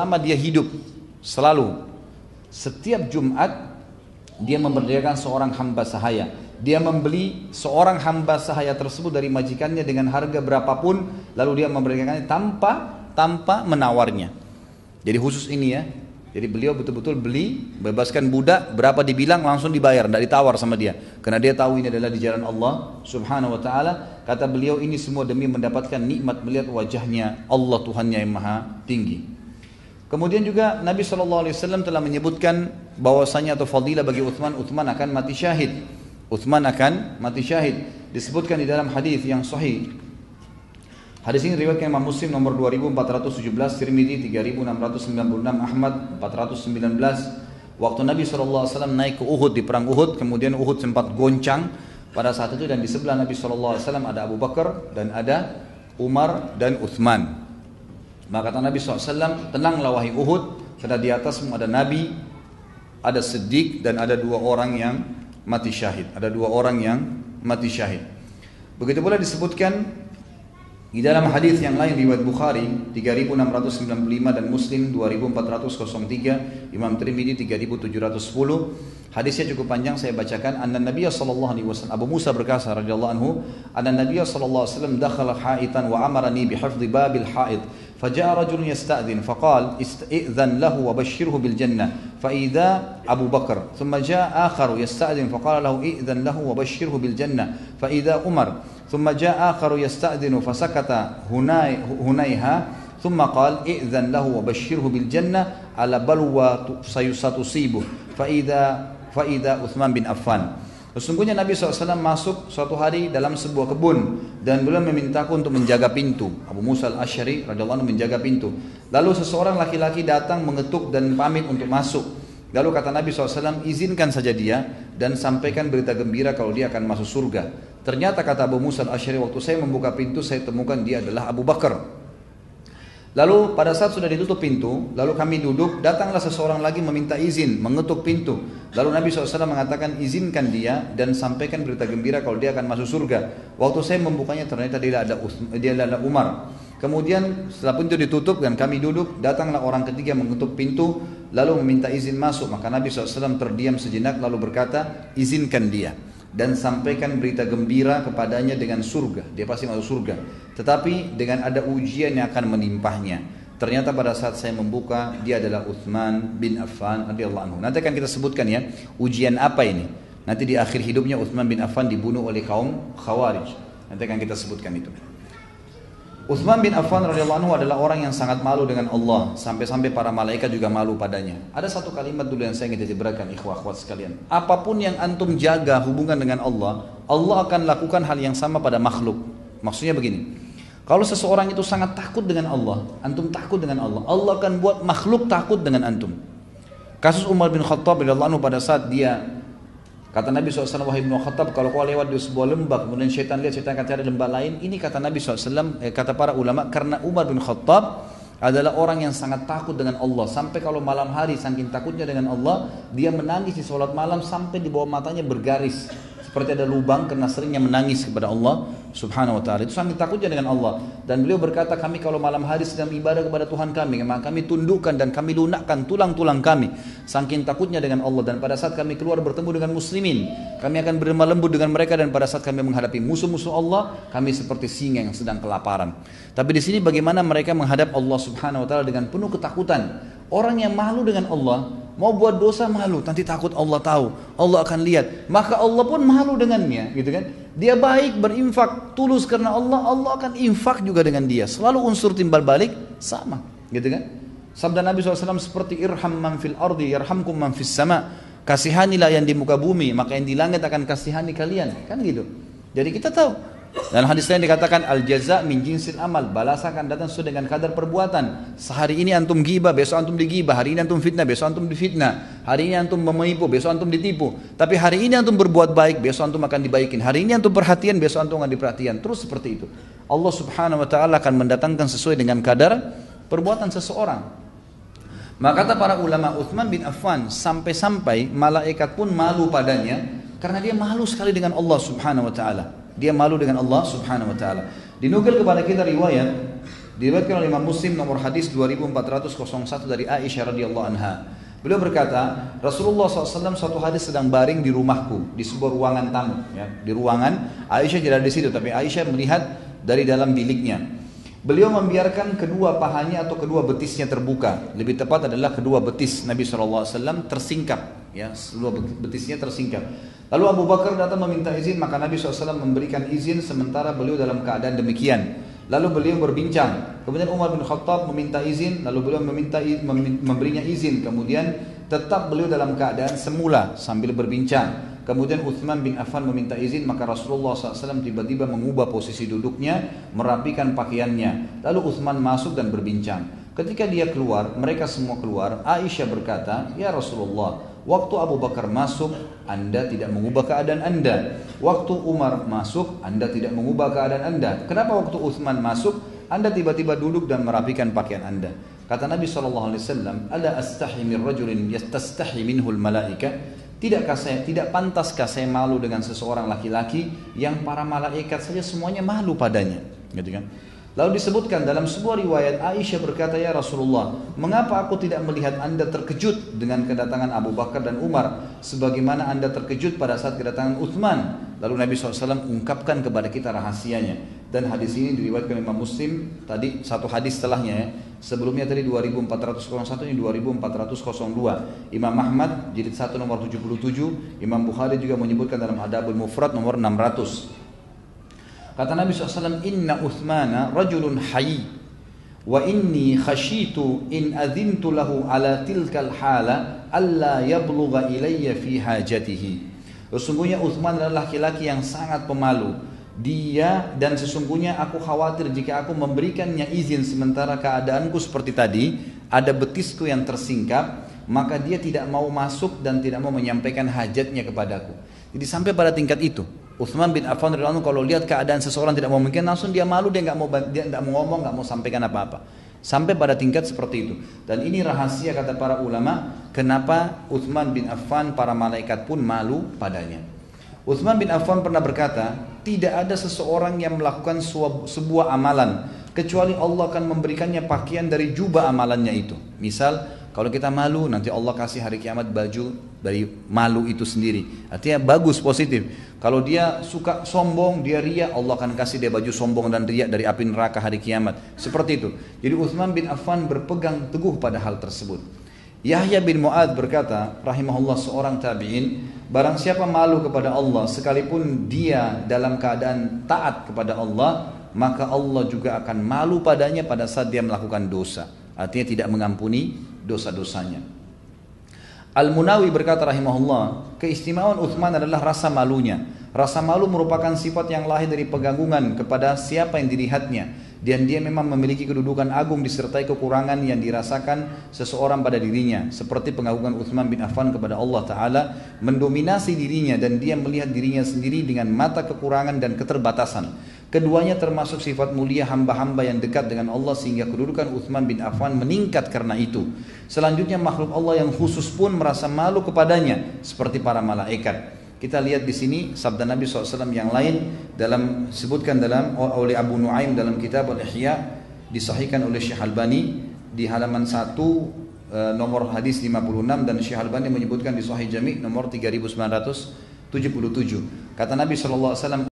selama dia hidup selalu setiap Jumat dia memberdayakan seorang hamba sahaya. Dia membeli seorang hamba sahaya tersebut dari majikannya dengan harga berapapun, lalu dia memberdayakannya tanpa menawarnya. Jadi khusus ini ya. Jadi beliau betul-betul beli, bebaskan budak, berapa dibilang langsung dibayar, tidak ditawar sama dia. Karena dia tahu ini adalah di jalan Allah Subhanahu wa taala. Kata beliau, ini semua demi mendapatkan nikmat melihat wajahnya Allah Tuhannya yang Maha Tinggi. Kemudian juga Nabi SAW telah menyebutkan bahwasanya atau fadilah bagi Uthman akan mati syahid. Uthman akan mati syahid. Disebutkan di dalam hadis yang sahih. Hadis ini riwayatkan Imam Muslim nomor 2417, Tirmidzi 3696, Ahmad 419. Waktu Nabi SAW naik ke Uhud di perang Uhud, kemudian Uhud sempat goncang pada saat itu, dan di sebelah Nabi SAW ada Abu Bakar dan ada Umar dan Uthman. Maka kata Nabi SAW, tenanglah wahai Uhud, karena di atasmu ada Nabi, ada Siddiq, dan ada dua orang yang mati syahid. Ada dua orang yang mati syahid. Begitu pula disebutkan di dalam hadis yang lain riwayat Bukhari 3695 dan Muslim 2403, Imam Tirmidzi 3710. Hadisnya cukup panjang, saya bacakan. Anna Nabiy sallallahu alaihi wasallam, Abu Musa berkata radhiyallahu anhu, anna Nabiy sallallahu alaihi wasallam dakhala haitan wa amarani bi hifdhi babil hait. فجاء رجل يستأذن فقال استئذن له وبشره بالجنة فإذا أبو بكر ثم جاء آخر يستأذن فقال له إئذن له وبشره بالجنة فإذا عمر ثم جاء آخر يستأذن فسكت هنيها ثم قال إئذن له وبشره بالجنة على بلوى ستصيبه فإذا عثمان بن عفان. Sesungguhnya Nabi SAW masuk suatu hari dalam sebuah kebun dan beliau memintaku untuk menjaga pintu. Abu Musa al-Asy'ari radhiyallahu anhu menjaga pintu. Lalu seseorang laki-laki datang mengetuk dan pamit untuk masuk. Lalu kata Nabi SAW, izinkan saja dia dan sampaikan berita gembira kalau dia akan masuk surga. Ternyata kata Abu Musa al-Asy'ari, waktu saya membuka pintu saya temukan dia adalah Abu Bakar. Lalu pada saat sudah ditutup pintu, lalu kami duduk, datanglah seseorang lagi meminta izin, mengetuk pintu. Lalu Nabi SAW mengatakan, izinkan dia dan sampaikan berita gembira kalau dia akan masuk surga. Waktu saya membukanya ternyata dia adalah Umar. Kemudian setelah pintu ditutup dan kami duduk, datanglah orang ketiga mengetuk pintu, lalu meminta izin masuk. Maka Nabi SAW terdiam sejenak lalu berkata, izinkan dia dan sampaikan berita gembira kepadanya dengan surga, dia pasti masuk surga. Tetapi dengan ada ujian yang akan menimpahnya. Ternyata pada saat saya membuka, dia adalah Uthman bin Affan radhiyallahu anhu. Nanti akan kita sebutkan ya, ujian apa ini. Nanti di akhir hidupnya Uthman bin Affan dibunuh oleh kaum Khawarij. Nanti akan kita sebutkan itu. Uthman bin Affan radhiyallahu anhu adalah orang yang sangat malu dengan Allah, sampai-sampai para malaikat juga malu padanya. Ada satu kalimat dulu yang saya ingin titikkan, ikhwah-ikhwat sekalian. Apapun yang antum jaga hubungan dengan Allah, Allah akan lakukan hal yang sama pada makhluk. Maksudnya begini, kalau seseorang itu sangat takut dengan Allah, antum takut dengan Allah, Allah akan buat makhluk takut dengan antum. Kasus Umar bin Khattab radhiyallahu anhu pada saat dia, kata Nabi SAW, wahai Ibnu Khattab, kalau kau lewat di sebuah lembah, kemudian syaitan lihat, syaitan akan cari lembah lain. Ini kata Nabi SAW, kata para ulama, karena Umar bin Khattab adalah orang yang sangat takut dengan Allah. Sampai kalau malam hari, saking takutnya dengan Allah, dia menangis di sholat malam sampai di bawah matanya bergaris. Seperti ada lubang karena seringnya menangis kepada Allah Subhanahu wa ta'ala. Itu saking takutnya dengan Allah. Dan beliau berkata, kami kalau malam hari sedang ibadah kepada Tuhan kami, maka kami tundukkan dan kami lunakkan tulang-tulang kami. Saking takutnya dengan Allah. Dan pada saat kami keluar bertemu dengan muslimin, kami akan berlemah lembut dengan mereka. Dan pada saat kami menghadapi musuh-musuh Allah, kami seperti singa yang sedang kelaparan. Tapi di sini bagaimana mereka menghadap Allah Subhanahu wa ta'ala dengan penuh ketakutan. Orang yang malu dengan Allah, mau buat dosa malu, nanti takut Allah tahu, Allah akan lihat, maka Allah pun malu dengannya, gitu kan? Dia baik, berinfak, tulus karena Allah, Allah akan infak juga dengan dia. Selalu unsur timbal balik sama, gitu kan? Sabda Nabi SAW seperti irham man fil ardi yarhamkum man fis sama. Kasihanilah yang di muka bumi, maka yang di langit akan kasihani kalian, kan gitu. Jadi kita tahu. Dan hadis lain dikatakan al jaza min jinsil amal, balasan akan datang sesuai dengan kadar perbuatan. Sehari ini antum ghibah, besok antum digibah. Hari ini antum fitnah, besok antum difitnah. Hari ini antum menipu, besok antum ditipu. Tapi hari ini antum berbuat baik, besok antum akan dibaikin. Hari ini antum perhatian, besok antum akan diperhatian. Terus seperti itu. Allah Subhanahu wa ta'ala akan mendatangkan sesuai dengan kadar perbuatan seseorang. Maka kata para ulama, Uthman bin Affan sampai-sampai malaikat pun malu padanya karena dia malu sekali dengan Allah Subhanahu wa ta'ala. Dia malu dengan Allah Subhanahu wa ta'ala. Dinukil kepada kita riwayat Diriwayatkan oleh Imam Muslim nomor hadis 2401 dari Aisyah radhiyallahu anha. Beliau berkata, Rasulullah SAW suatu hari sedang baring di rumahku, di sebuah ruangan tamu. Ya, di ruangan, Aisyah tidak ada di situ, tapi Aisyah melihat dari dalam biliknya. Beliau membiarkan kedua pahanya atau kedua betisnya terbuka. Lebih tepat adalah kedua betis Nabi SAW tersingkap. Ya, kedua betisnya tersingkap. Lalu Abu Bakar datang meminta izin, maka Nabi SAW memberikan izin sementara beliau dalam keadaan demikian. Lalu beliau berbincang. Kemudian Umar bin Khattab meminta izin, lalu beliau memberinya izin. Kemudian tetap beliau dalam keadaan semula sambil berbincang. Kemudian Uthman bin Affan meminta izin, maka Rasulullah SAW tiba-tiba mengubah posisi duduknya, merapikan pakaiannya. Lalu Uthman masuk dan berbincang. Ketika dia keluar, mereka semua keluar. Aisyah berkata, "Ya Rasulullah, waktu Abu Bakar masuk, Anda tidak mengubah keadaan Anda. Waktu Umar masuk, Anda tidak mengubah keadaan Anda. Kenapa waktu Uthman masuk, Anda tiba-tiba duduk dan merapikan pakaian Anda?" Kata Nabi SAW, "Ala astahi min rajulin yastastahi minhul malaika?" Tidak pantaskah saya malu dengan seseorang laki-laki yang para malaikat saja semuanya malu padanya, gitu kan? Lalu disebutkan dalam sebuah riwayat, Aisyah berkata, "Ya Rasulullah, mengapa aku tidak melihat Anda terkejut dengan kedatangan Abu Bakar dan Umar sebagaimana Anda terkejut pada saat kedatangan Uthman?" Lalu Nabi SAW ungkapkan kepada kita rahasianya. Dan hadis ini diriwayatkan Imam Muslim, tadi satu hadis setelahnya ya. Sebelumnya tadi 2401, ini 2402. Imam Ahmad jilid 1 nomor 77, Imam Bukhari juga menyebutkan dalam Adabul Mufrad nomor 600. Kata Nabi SAW, "Inna Uthmana rajulun hayy, wa inni khashitu in adhintu lahu ala tilkal hala alla yablugha ilayya fi hajatihi." Sesungguhnya Uthman adalah laki-laki yang sangat pemalu. Dia dan sesungguhnya aku khawatir jika aku memberikannya izin sementara keadaanku seperti tadi, ada betisku yang tersingkap, maka dia tidak mau masuk dan tidak mau menyampaikan hajatnya kepadaku. Jadi sampai pada tingkat itu. Uthman bin Affan radhiyallahu anhu kalau lihat keadaan seseorang tidak mau mungkin langsung dia malu, dia nggak mau ngomong, nggak mau sampaikan apa-apa. Sampai pada tingkat seperti itu. Dan ini rahasia kata para ulama, kenapa Uthman bin Affan para malaikat pun malu padanya. Uthman bin Affan pernah berkata, tidak ada seseorang yang melakukan sebuah amalan kecuali Allah akan memberikannya pakaian dari jubah amalannya itu. Misal, kalau kita malu, nanti Allah kasih hari kiamat baju dari malu itu sendiri. Artinya bagus, positif. Kalau dia suka sombong, dia riya, Allah akan kasih dia baju sombong dan riya dari api neraka hari kiamat. Seperti itu. Jadi Uthman bin Affan berpegang teguh pada hal tersebut. Yahya bin Mu'adz berkata, rahimahullah, seorang tabi'in, barang siapa malu kepada Allah sekalipun dia dalam keadaan taat kepada Allah, maka Allah juga akan malu padanya pada saat dia melakukan dosa. Artinya tidak mengampuni dosa-dosanya. Al-Munawi berkata rahimahullah, keistimewaan Uthman adalah rasa malunya. Rasa malu merupakan sifat yang lahir dari pegangungan kepada siapa yang dilihatnya. Dan dia memang memiliki kedudukan agung disertai kekurangan yang dirasakan seseorang pada dirinya. Seperti pengagungan Uthman bin Affan kepada Allah Ta'ala mendominasi dirinya dan dia melihat dirinya sendiri dengan mata kekurangan dan keterbatasan. Keduanya termasuk sifat mulia hamba-hamba yang dekat dengan Allah sehingga kedudukan Uthman bin Affan meningkat karena itu. Selanjutnya makhluk Allah yang khusus pun merasa malu kepadanya seperti para malaikat. Kita lihat di sini sabda Nabi SAW yang lain dalam sebutkan oleh Abu Nuaim dalam kitab Al-Ihya, disahihkan oleh Syekh Albani di halaman 1 nomor hadis 56, dan Syekh Albani menyebutkan di Sahih Jami' nomor 3977. Kata Nabi SAW,